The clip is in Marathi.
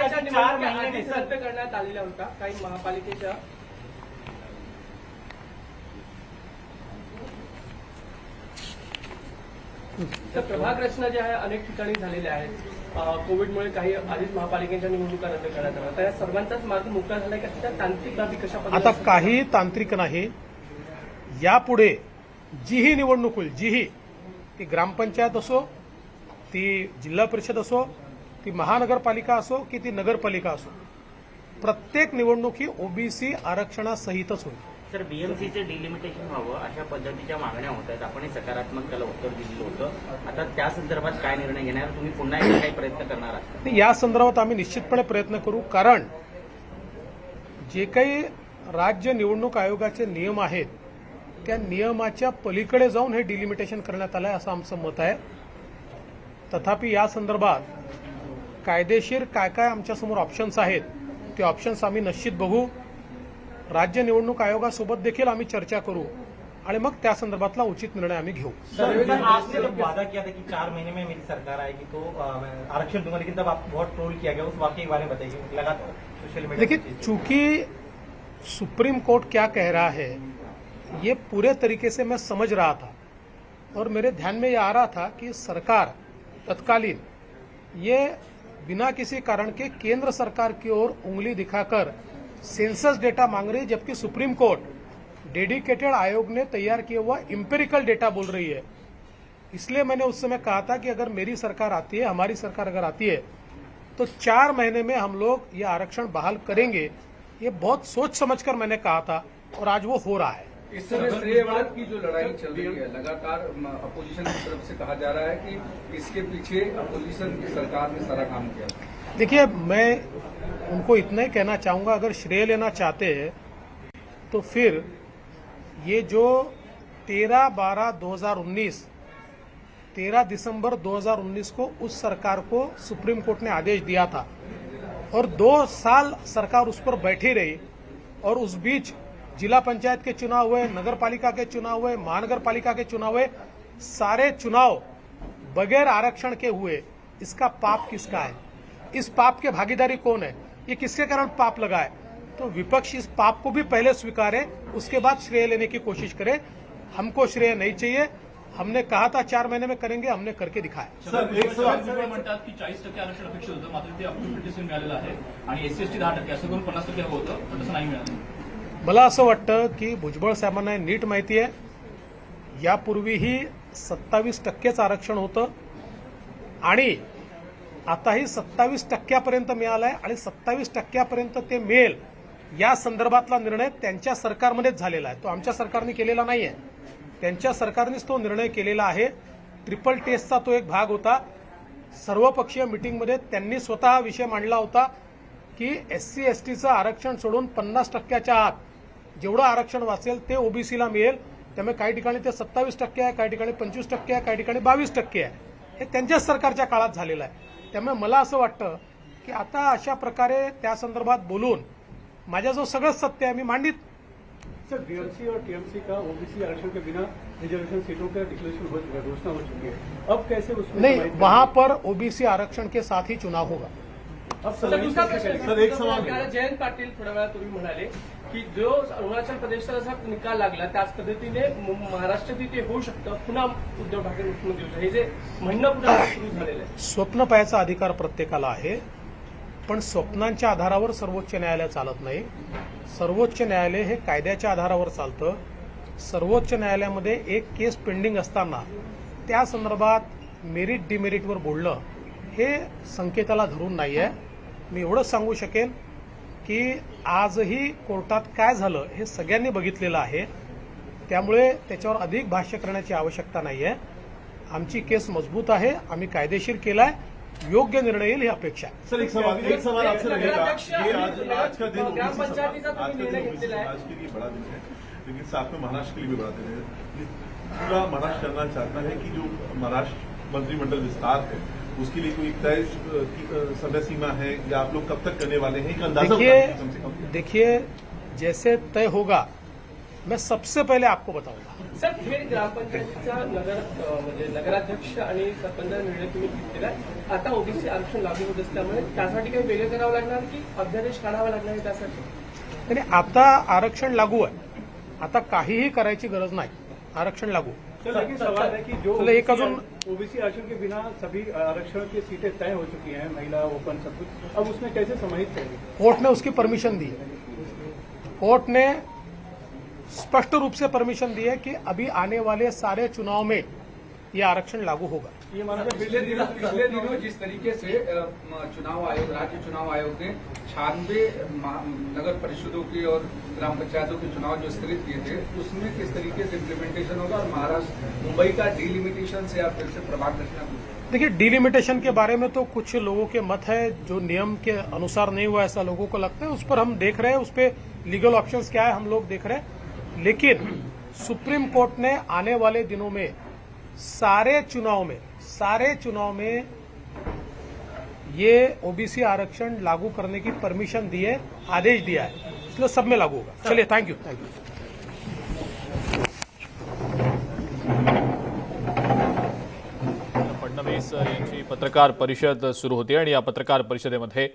महापालिकेच्या निवडणुका आधीच रद्द करण्यात आलेल्या होत्या काही महापालिकेच्या. तर प्रभाग रचना जे आहे अनेक ठिकाणी झालेल्या आहेत. कोविडमुळे काही आधीच महापालिकेच्या निवडणुका रद्द करण्यात आल्या. तर या सर्वांचाच मार्ग मोकळा झालाय का? त्या तांत्रिक बाबी कशा पद्धतीने? आता काही तांत्रिक नाही. यापुढे जीही निवडणूक होईल, जीही ती ग्रामपंचायत असो, ती जिल्हा परिषद असो, ती महानगरपालिका असो की ती नगरपालिका असो, प्रत्येक निवडणूक ही ओबीसी आरक्षणासहितच होईल. सर, बीएमसीचे डिलिमिटेशन व्हावं अशा पद्धतीच्या मागण्या होत आहेत. आपण सकारात्मक त्याला उत्तर दिलेलं होतं. आता त्या संदर्भात काय निर्णय घेणार? तुम्ही पुन्हा एकदा काही प्रयत्न करणार आहात? या संदर्भात आम्ही निश्चितपणे प्रयत्न करू. कारण जे काही राज्य निवडणूक आयोगाचे नियम आहेत त्या नियमाच्या पलीकडे जाऊन हे डिलिमिटेशन करण्यात आलं आहे असं आमचं मत आहे. तथापि या संदर्भात कायदेशीर काय काय आमच्यासमोर ऑप्शन्स आहेत ते ऑप्शन्स आम्ही निश्चित बघू. राज्य निवडणूक आयोगासोबत देखील आम्ही चर्चा करू आणि मग त्या संदर्भातला उचित निर्णय आम्ही घेऊ. आपने जब वादा किया था कि 4 महीने में मेरी सरकार आएगी तो आरक्षण दूंगा, लेकिन तब आप बहुत ट्रोल किया गया, उस वाकये के बारे में बताइए. लगातार सोशल मीडिया. देखिए, चूंकि सुप्रीम कोर्ट क्या कह रहा है ये पूरे तरीके से मैं समझ रहा था और मेरे ध्यान में ये आ रहा था कि सरकार तत्कालीन ये बिना किसी कारण के केंद्र सरकार की ओर उंगली दिखाकर सेंसस डेटा मांग रही है, जबकि सुप्रीम कोर्ट डेडिकेटेड आयोग ने तैयार किया हुआ इंपेरिकल डेटा बोल रही है. इसलिए मैंने उस समय कहा था कि अगर मेरी सरकार आती है, हमारी सरकार अगर आती है तो 4 महीने में हम लोग ये आरक्षण बहाल करेंगे. ये बहुत सोच समझकर मैंने कहा था और आज वो हो रहा है. इस समय श्रेयवाद की जो लड़ाई चल रही है, लगातार अपोजिशन की तरफ से कहा जा रहा है कि इसके पीछे अपोजिशन की सरकार ने सारा काम किया. देखिए, मैं उनको इतना ही कहना चाहूंगा, अगर श्रेय लेना चाहते हैं तो फिर ये जो 13/12/2019 13 दिसंबर 2019 को उस सरकार को सुप्रीम कोर्ट ने आदेश दिया था और 2 साल सरकार उस पर बैठी रही और उस बीच जिला पंचायत के चुनाव हुए, नगरपालिका के चुनाव हुए, महानगरपालिका के चुनाव हुए, सारे चुनाव बगैर आरक्षण के हुए. इसका पाप किसका है? इस पाप के भागीदारी कौन है? ये किसके कारण पाप लगा है? तो विपक्ष इस पाप को भी पहले स्वीकारे, उसके बाद श्रेय लेने की कोशिश करे. हमको श्रेय नहीं चाहिए. हमने कहा था 4 महीने में करेंगे, हमने करके दिखाया. सर, एक सवाल म्हणतात की 40% आरक्षण अपेक्षित होतं, मात्र ते अपेक्षित मिळालेलं आहे आणि SC/ST 10% असं करून 50% हवं होतं, पण तसं नाही मिळालं. मला असं वाटतं की भुजबळ साहेबांना नीट माहिती आहे. यापूर्वीही 27%च आरक्षण होतं आणि आताही 27% मिळालं आहे आणि 27% ते मिळेल या संदर्भातला निर्णय त्यांच्या सरकारमध्येच झालेला आहे. तो आमच्या सरकारने केलेला नाही आहे. त्यांच्या सरकारनेच तो निर्णय केलेला आहे. ट्रिपल टेस्टचा तो एक भाग होता. सर्वपक्षीय मिटिंगमध्ये त्यांनी स्वतः हा विषय मांडला होता की SC/STचं आरक्षण सोडून 50%च्या आत जेवढं आरक्षण वाचेल ते ओबीसीला मिळेल. त्यामुळे काही ठिकाणी ते 27% आहे, काही ठिकाणी 25% आहे, काही ठिकाणी 22% आहे. हे त्यांच्याच सरकारच्या काळात झालेलं आहे. त्यामुळे मला असं वाटतं की आता अशा प्रकारे त्या संदर्भात बोलून माझ्याजवळ सगळंच सत्य आहे, मी मांडित. सर, बीएमसी और टीएमसी का ओबीसी आरक्षण के बिना रिजर्वेशन सीटों का डिक्लेरेशन हो चुका है, घोषणा हो चुकी है. अब कैसे उसमें नहीं, वहां पर ओबीसी आरक्षण के साथ ही चुनाव होगा. अब दुसरा प्रश्न, सर, एक सवाल जयंत पाटील थोड्या वेळापूर्वी म्हणाले की जो अरुणाचल प्रदेशचा जसा निकाल लागला त्याच पद्धतीने महाराष्ट्रातही ते होऊ शकतं. पुन्हा उद्धव ठाकरे मुख्यमंत्री होईल, हे जे म्हणणं पुन्हा सुरू झालेलं आहे. स्वप्न पाहायचा अधिकार प्रत्येकाला आहे, पण स्वप्नांच्या आधारावर सर्वोच्च न्यायालय चालत नाही. सर्वोच्च न्यायालय हे कायद्याच्या आधारावर चालतं. सर्वोच्च न्यायालयामध्ये एक केस पेंडिंग असताना त्या संदर्भात मेरिट डिमेरिटवर बोलणं हे संकेताला धरून नाही आहे. मी एवढंच सांगू शकेन की आजही कोर्टात काय झालं हे सगळ्यांनी बघितलेलं आहे. त्यामुळे त्याच्यावर अधिक भाष्य करण्याची आवश्यकता नाही आहे. आमची केस मजबूत आहे, आम्ही कायदेशीर केलाय, योग्य निर्णय येईल ही अपेक्षा आहे. सर, एक सवाल आपसे लगेगा. ये आज का दिन ग्रामपंचायतीचा तुम्ही निर्णय घेतलेला आहे. आज के लिए बड़ा दिन है, लेकिन साथ में महाराष्ट्र के लिए भी बड़ा दिन है. पूरा महाराष्ट्र करना चाहता है कि जो महाराष्ट्र मंत्रिमंडल विस्तार है उसके लिए कोई तय समय सीमा है या आप लोग कब तक करने वाले हैं? एक अंदाजा देखिए, जैसे तय होगा मैं सबसे पहले आपको बताऊंगा। सर, खेड ग्रामपंचायतीचा म्हणजे नगराध्यक्ष आणि सरपंच निर्णय तुम्ही घेतलेला आहे. आता ओबीसी आरक्षण लागू होत असल्यामुळे त्यासाठी काही वेगळं करावं लागणार की अध्यादेश काढावा लागणार आहे त्यासाठी? आणि आता आरक्षण लागू आहे, आता काहीही करायची गरज नाही, आरक्षण लागू। सर, लेकिन सवाल है कि जो चलो, एक अजून ओबीसी आरक्षण के बिना सभी आरक्षण की सीटें तय हो चुकी हैं, महिला ओपन सब कुछ, अब उसमें कैसे समाहित करेंगे? कोर्ट ने उसकी परमिशन दी है, कोर्ट ने स्पष्ट रूप से परमिशन दी है कि अभी आने वाले सारे चुनाव में ये आरक्षण लागू होगा। ये माना पिछले दिनों जिस तरीके से चुनाव आयोग, राज्य चुनाव आयोग ने 96 नगर परिषदों की और ग्राम पंचायतों के चुनाव जो स्थगित किए थे, उसमें किस तरीके से इम्प्लीमेंटेशन होगा, और महाराष्ट्र मुंबई का डिलिमिटेशन से आप फिर से प्रभाग रखना? देखिए, डिलिमिटेशन के बारे में तो कुछ लोगों के मत है, जो नियम के अनुसार नहीं हुआ ऐसा लोगों को लगता है, उस पर हम देख रहे हैं, उस पर लीगल ऑप्शंस क्या है हम लोग देख रहे हैं। लेकिन सुप्रीम कोर्ट ने आने वाले दिनों में सारे चुनाव में ये ओबीसी आरक्षण लागू करने की परमिशन दी है, आदेश दिया है, इसलिए सब में लागू होगा। चलिए, थैंक यू। फडणवीस यांची पत्रकार परिषद सुरू होती आणि या पत्रकार परिषदेमध्ये